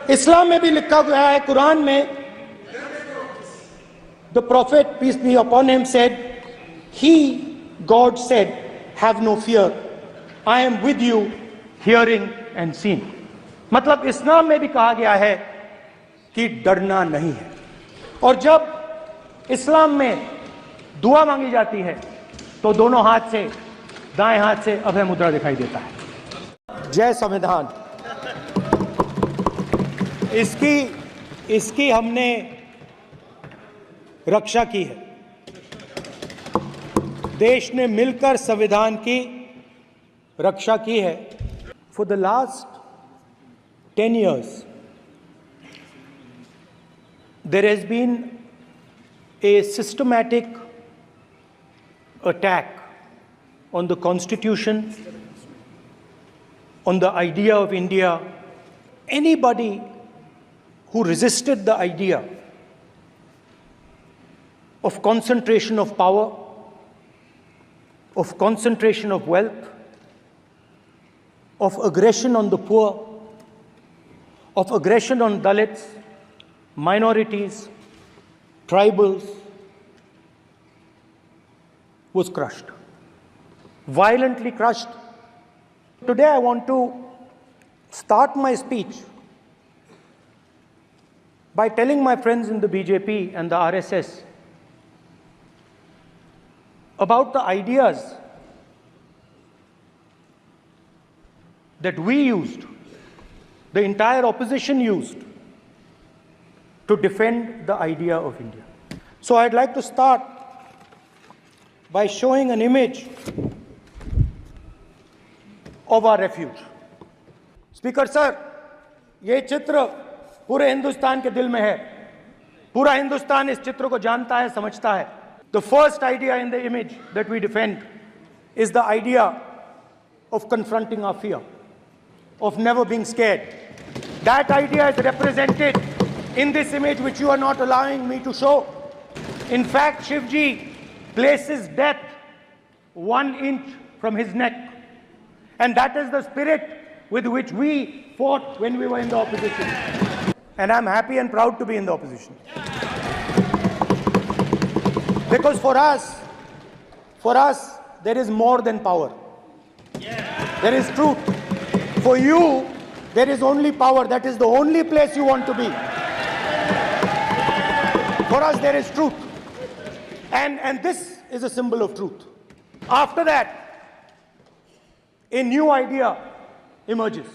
इस्लाम में भी लिखा गया है, कुरान में, the prophet, peace be upon him, said, he, God said, have no fear, I am with you, hearing and seeing. मतलब इस्लाम में भी कहा गया है कि डरना नहीं है। और जब इस्लाम में दुआ मांगी जाती है तो दोनों हाथ से, दाएं हाथ से अभय मुद्रा दिखाई देता है। जय संविधान। इसकी हमने रक्षा की है। देश ने मिलकर संविधान की रक्षा की है। For the last 10 years there has been a systematic attack on the Constitution, on the idea of India. Anybody who resisted the idea of concentration of power, of concentration of wealth, of aggression on the poor, of aggression on Dalits, minorities, tribals, was crushed, violently crushed. Today I want to start my speech by telling my friends in the BJP and the RSS about the ideas that we used, the entire opposition used, to defend the idea of India. So I'd like to start by showing an image of our refuge. Speaker sir, ये चित्र पूरे हिंदुस्तान के दिल में है। पूरा हिंदुस्तान इस चित्र को जानता है, समझता है। The first idea in the image that we defend is the idea of confronting our fear, of never being scared. That idea is represented in this image, which you are not allowing me to show. In fact, Shivji places death 1 inch from his neck. And that is the spirit with which we fought when we were in the opposition. And I'm happy and proud to be in the opposition. Because for us, there is more than power. There is truth. For you, there is only power. That is the only place you want to be. For us, there is truth. And this is a symbol of truth. After that, a new idea emerges.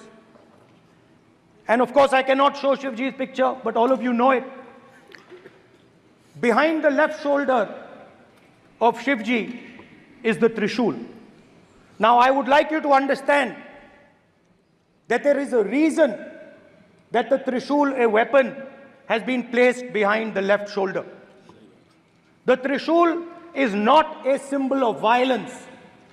And of course, I cannot show Shivji's picture, but all of you know it. Behind the left shoulder of Shivji is the Trishul. Now, I would like you to understand that there is a reason that the Trishul, a weapon, has been placed behind the left shoulder. The Trishul is not a symbol of violence.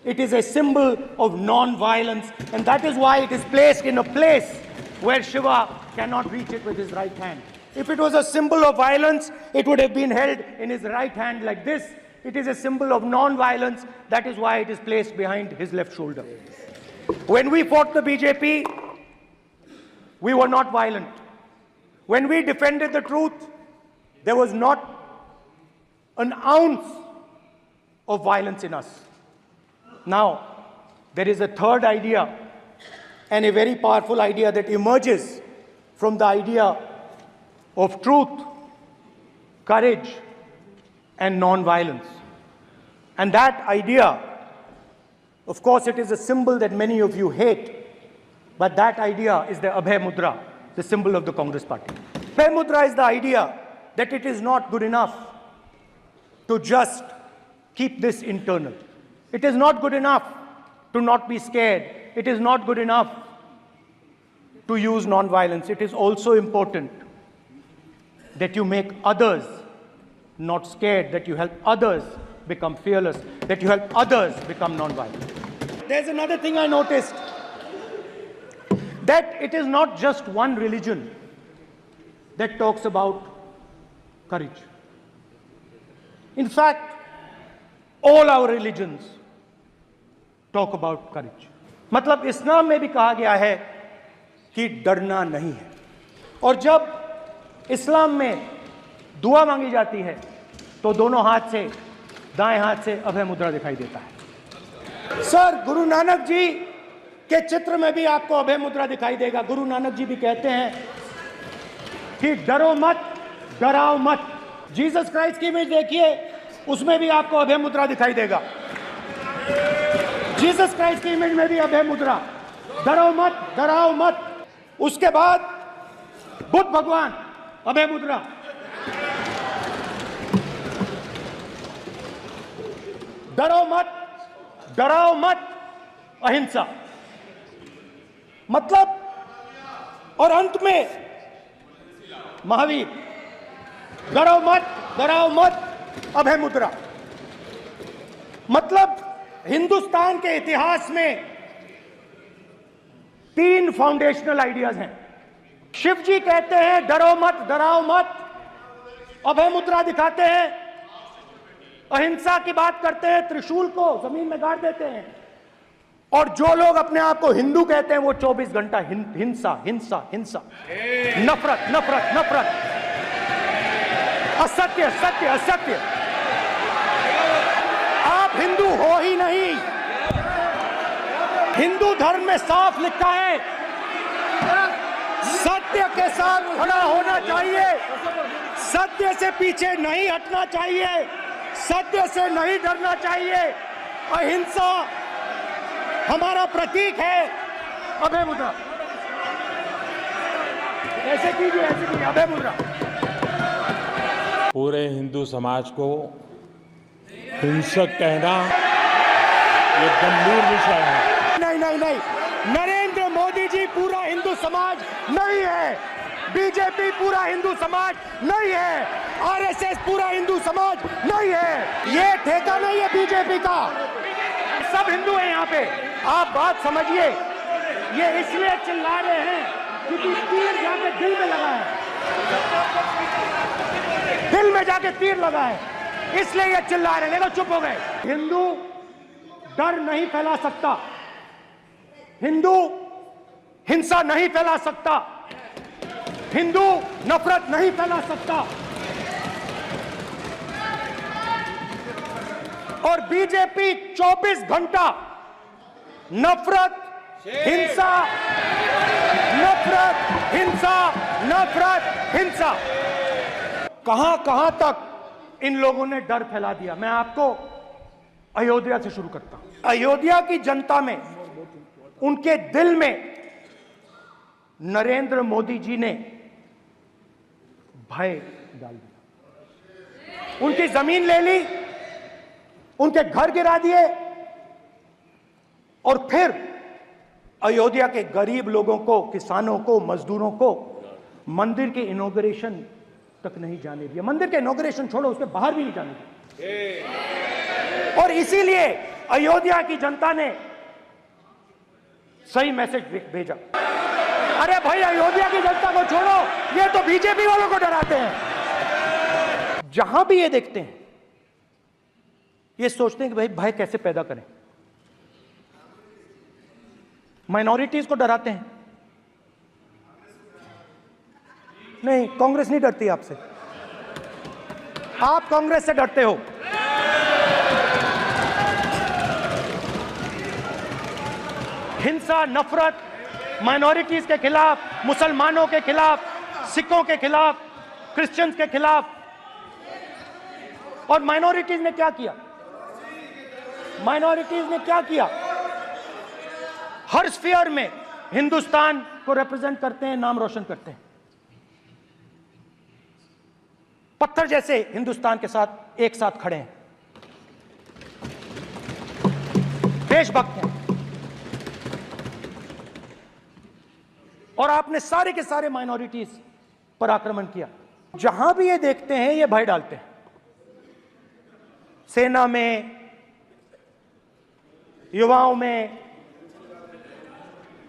It is a symbol of non-violence, and that is why it is placed in a place where Shiva cannot reach it with his right hand. If it was a symbol of violence, it would have been held in his right hand like this. It is a symbol of non-violence. That is why it is placed behind his left shoulder. When we fought the BJP, we were not violent. When we defended the truth, there was not an ounce of violence in us. Now, there is a third idea, and a very powerful idea that emerges from the idea of truth, courage, and non-violence. And that idea, of course, it is a symbol that many of you hate, but that idea is the Abhay Mudra, the symbol of the Congress party. Abhay Mudra is the idea that it is not good enough to just keep this internal. It is not good enough to not be scared. It is not good enough to use non-violence. It is also important that you make others not scared, that you help others become fearless, that you help others become non-violent. There's another thing I noticed, that it is not just one religion that talks about courage. In fact, all our religions talk about courage. मतलब इस्लाम में भी कहा गया है कि डरना नहीं है। और जब इस्लाम में दुआ मांगी जाती है तो दोनों हाथ से, दाएं हाथ से अभय मुद्रा दिखाई देता है। सर, गुरु नानक जी के चित्र में भी आपको अभय मुद्रा दिखाई देगा। गुरु नानक जी भी कहते हैं कि डरो मत, डराओ मत। जीसस क्राइस्ट की इमेज देखिए, उसमें भी आपको अभय मुद्रा दिखाई देगा। जीसस क्राइस्ट की इमेज में भी अभय मुद्रा, डरो मत, डराओ मत। उसके बाद बुद्ध भगवान, अभय मुद्रा। डरो मत, डराओ मत, अहिंसा। मतलब, और अंत में महावीर, डरो मत, डराओ मत, अभय मुद्रा। मतलब हिंदुस्तान के इतिहास में 3 फाउंडेशनल आइडियाज हैं। शिव जी कहते हैं डरो मत, डराओ मत, अभय मुद्रा दिखाते हैं, अहिंसा की बात करते हैं, त्रिशूल को जमीन में गाड़ देते हैं। और जो लोग अपने आप को हिंदू कहते हैं वो 24 घंटा हिंसा, हिंसा, हिंसा, नफरत, नफरत, नफरत, असत्य, सत्य, असत्य। आप हिंदू हो ही नहीं। हिंदू धर्म में साफ लिखा है, सत्य के साथ खड़ा होना चाहिए, सत्य से पीछे नहीं हटना चाहिए, सत्य से नहीं डरना चाहिए। अहिंसा हमारा प्रतीक है। अभय मुद्रा, ऐसे कीजिए, ऐसे कीजिए, अभय मुद्रा। पूरे हिंदू समाज को हिंसक कहना ये गंभीर विषय है। नहीं नहीं नहीं, नरेंद्र मोदी जी पूरा हिंदू समाज नहीं है, बीजेपी पूरा हिंदू समाज नहीं है, आरएसएस पूरा हिंदू समाज नहीं है। ये ठेका नहीं है बीजेपी का, सब हिंदू हैं यहाँ पे। आप बात समझिए, ये इसलिए चिल्ला रहे हैं क्योंकि तीर जाके दिल में लगा है, दिल में जाके तीर लगा है, इसलिए ये चिल्ला रहे हैं। देखो चुप हो गए। हिंदू डर नहीं फैला सकता, हिंदू हिंसा नहीं फैला सकता, हिंदू नफरत नहीं फैला सकता। और बीजेपी 24 घंटा नफरत, हिंसा, नफरत, हिंसा, नफरत, हिंसा। कहां कहां तक इन लोगों ने डर फैला दिया। मैं आपको अयोध्या से शुरू करता हूं। अयोध्या की जनता में, उनके दिल में नरेंद्र मोदी जी ने भय डाल दिया। उनकी जमीन ले ली, उनके घर गिरा दिए, और फिर अयोध्या के गरीब लोगों को, किसानों को, मजदूरों को मंदिर के इनॉग्रेशन तक नहीं जाने दिया। मंदिर के इनॉग्रेशन छोड़ो, उसके बाहर भी नहीं जाने दिया। और इसीलिए अयोध्या की जनता ने सही मैसेज भेजा। अरे भाई, अयोध्या की जनता को छोड़ो, ये तो बीजेपी वालों को डराते हैं। जहां भी ये देखते हैं, ये सोचते हैं कि भाई भय कैसे पैदा करें। माइनॉरिटीज को डराते हैं। नहीं, कांग्रेस नहीं डरती आपसे, आप कांग्रेस से डरते हो। हिंसा, नफरत, माइनॉरिटीज के खिलाफ, मुसलमानों के खिलाफ, सिखों के खिलाफ, क्रिश्चियंस के खिलाफ। और माइनॉरिटीज ने क्या किया? माइनॉरिटीज ने क्या किया? हर स्फीयर में हिंदुस्तान को रिप्रेजेंट करते हैं, नाम रोशन करते हैं। पत्थर जैसे हिंदुस्तान के साथ एक साथ खड़े हैं, देशभक्त हैं। और आपने सारे के सारे माइनॉरिटीज पर आक्रमण किया। जहां भी ये देखते हैं, ये भय डालते हैं। सेना में, युवाओं में,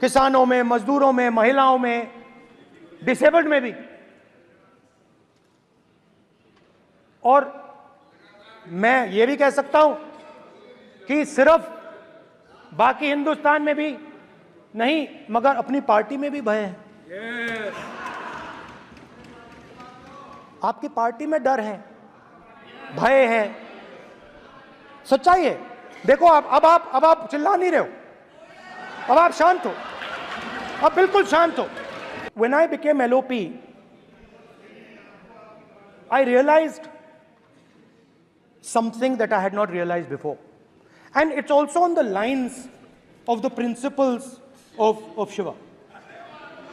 किसानों में, मजदूरों में, महिलाओं में, डिसेबल्ड में भी। और मैं ये भी कह सकता हूं कि सिर्फ बाकी हिंदुस्तान में भी नहीं, मगर अपनी पार्टी में भी भय है। आपकी पार्टी में डर है, भय है, सच्चाई है। देखो अब आप चिल्ला नहीं रहे हो, अब आप शांत हो, अब बिल्कुल शांत हो। When I became LOP, I realized something that I had not realized before. And it's also on the lines of the principles of Shiva.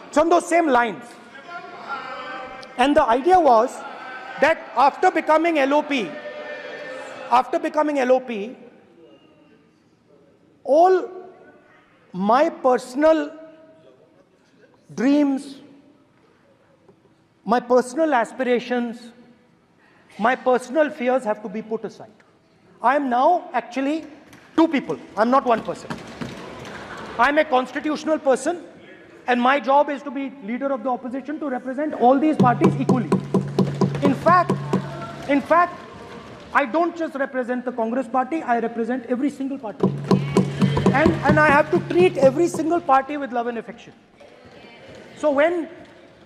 It's on those same lines. And the idea was that after becoming LOP, all my personal dreams, my personal aspirations, my personal fears have to be put aside. I am now actually two people. I'm not one person. I'm a constitutional person, and my job is to be leader of the opposition, to represent all these parties equally. In fact, I don't just represent the Congress party, I represent every single party. And I have to treat every single party with love and affection. So when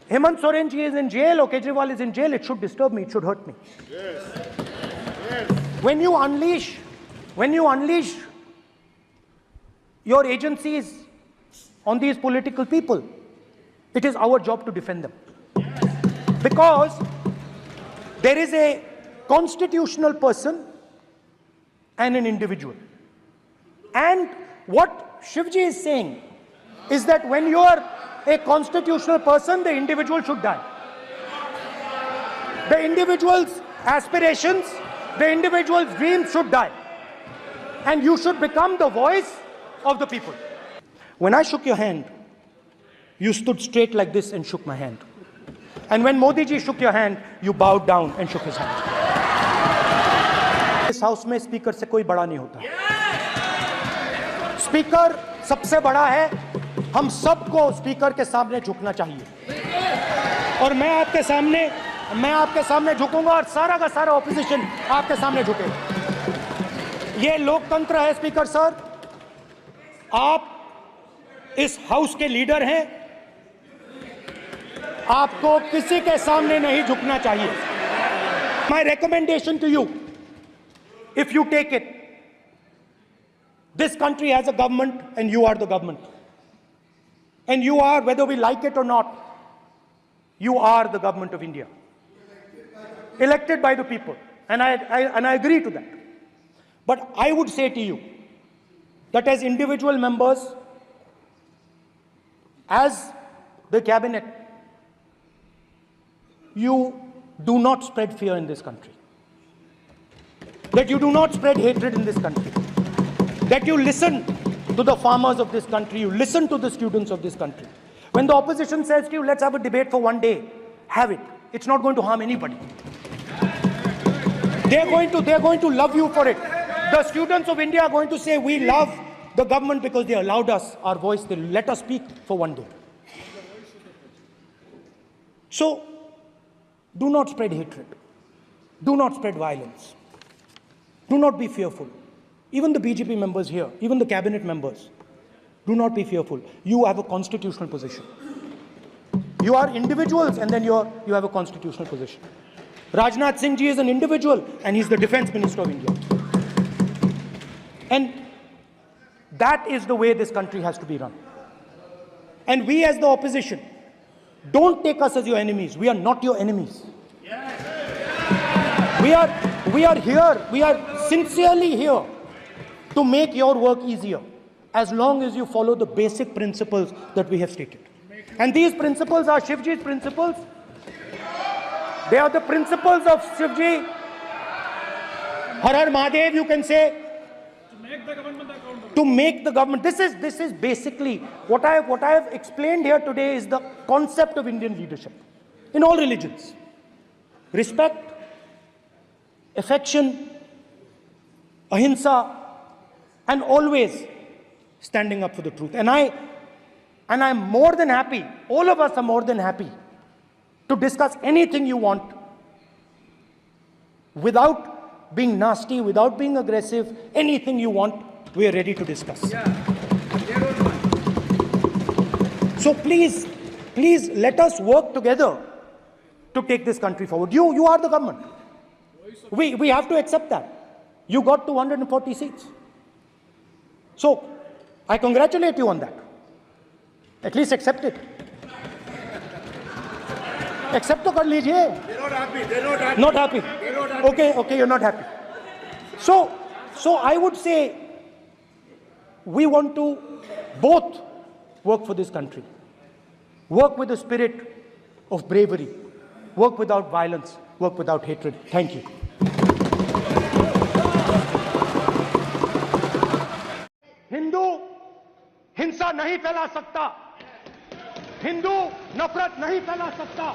Hemant Soren ji is in jail or Kejriwal is in jail, it should disturb me, it should hurt me. Yes. Yes. When you unleash your agencies on these political people, it is our job to defend them. Yes. Because there is a constitutional person and an individual. And what Shivji is saying is that when you are a constitutional person, the individual should die. The individual's aspirations, the individual's dreams should die. And you should become the voice of the people. When I shook your hand, you stood straight like this and shook my hand. And when Modi ji shook your hand, you bowed down and shook his hand. इस house में speaker से कोई बड़ा नहीं होता। Speaker सबसे बड़ा है, हम सबको स्पीकर के सामने झुकना चाहिए। और मैं आपके सामने झुकूंगा और सारा का सारा ऑपोजिशन आपके सामने झुकेगा। ये लोकतंत्र है स्पीकर सर, आप इस हाउस के लीडर हैं, आपको किसी के सामने नहीं झुकना चाहिए। My recommendation to you, if you take it, this country has a government and you are the government. And you are, whether we like it or not, you are the government of India. Elected by the people. And I agree to that. But I would say to you that as individual members, as the cabinet, you do not spread fear in this country. That you do not spread hatred in this country. That you listen to the farmers of this country, you listen to the students of this country. When the opposition says to you, let's have a debate for one day, have it. It's not going to harm anybody. They're going to love you for it. The students of India are going to say, we love the government because they allowed us our voice, they let us speak for one day. So, do not spread hatred. Do not spread violence. Do not be fearful. Even the BJP members here, even the cabinet members, do not be fearful. You have a constitutional position. You are individuals and then you have a constitutional position. Rajnath Singh ji is an individual and he's the defense minister of India. And that is the way this country has to be run. And we as the opposition, don't take us as your enemies. We are not your enemies. We are here, we are sincerely here to make your work easier, as long as you follow the basic principles that we have stated. And these principles are Shivji's principles. They are the principles of Shivji. Har Har Mahadev, you can say. To make the government. This is basically what I have explained here today is the concept of Indian leadership in all religions. Respect, affection, ahimsa, and always standing up for the truth. And I'm more than happy, all of us are more than happy to discuss anything you want without being nasty, without being aggressive, anything you want, we are ready to discuss. So please let us work together to take this country forward. You are the government. We have to accept that. You got 240 seats. So, I congratulate you on that. At least accept it. Accept to kar lijiye. They're not happy. They're not happy. Not happy. They're not happy. Okay, you're not happy. So I would say we want to both work for this country. Work with the spirit of bravery. Work without violence. Work without hatred. Thank you. Hindu हिंसा नहीं फैला सकता, हिंदू नफरत नहीं फैला सकता,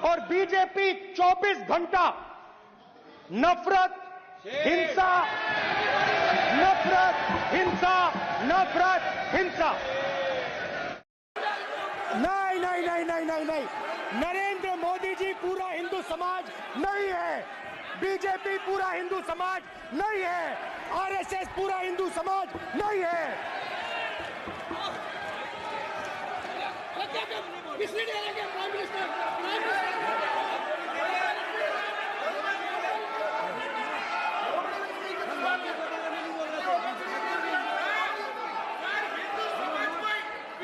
और BJP 24 घंटा नफरत, हिंसा, नफरत, हिंसा, नफरत, हिंसा। नहीं, नरेंद्र मोदी जी पूरा हिंदू समाज नहीं है, बीजेपी पूरा हिंदू समाज नहीं है, आरएसएस पूरा हिंदू समाज नहीं है।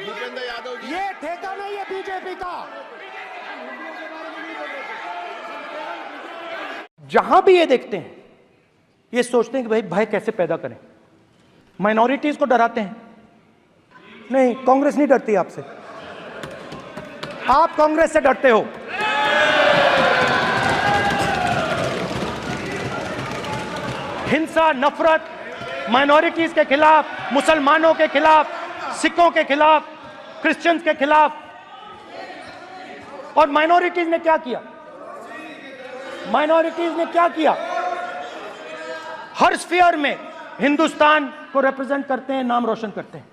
भूपेंद्र यादव जी, ये ठेका नहीं है बीजेपी का। जहां भी ये देखते हैं, ये सोचते हैं कि भाई भय कैसे पैदा करें, माइनॉरिटीज को डराते हैं। नहीं, कांग्रेस नहीं डरती आपसे, आप कांग्रेस से डरते हो। हिंसा, नफरत, माइनॉरिटीज के खिलाफ, मुसलमानों के खिलाफ, सिखों के खिलाफ, क्रिश्चियंस के खिलाफ। और माइनॉरिटीज ने क्या किया? माइनॉरिटीज ने क्या किया? हर स्फीयर में हिंदुस्तान को रिप्रेजेंट करते हैं, नाम रोशन करते हैं।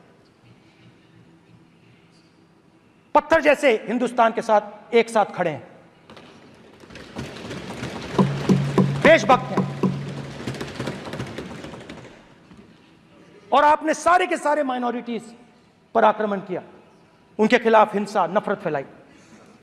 पत्थर जैसे हिंदुस्तान के साथ एक साथ खड़े हैं, देशभक्त हैं। और आपने सारे के सारे माइनॉरिटीज पर आक्रमण किया, उनके खिलाफ हिंसा, नफरत फैलाई।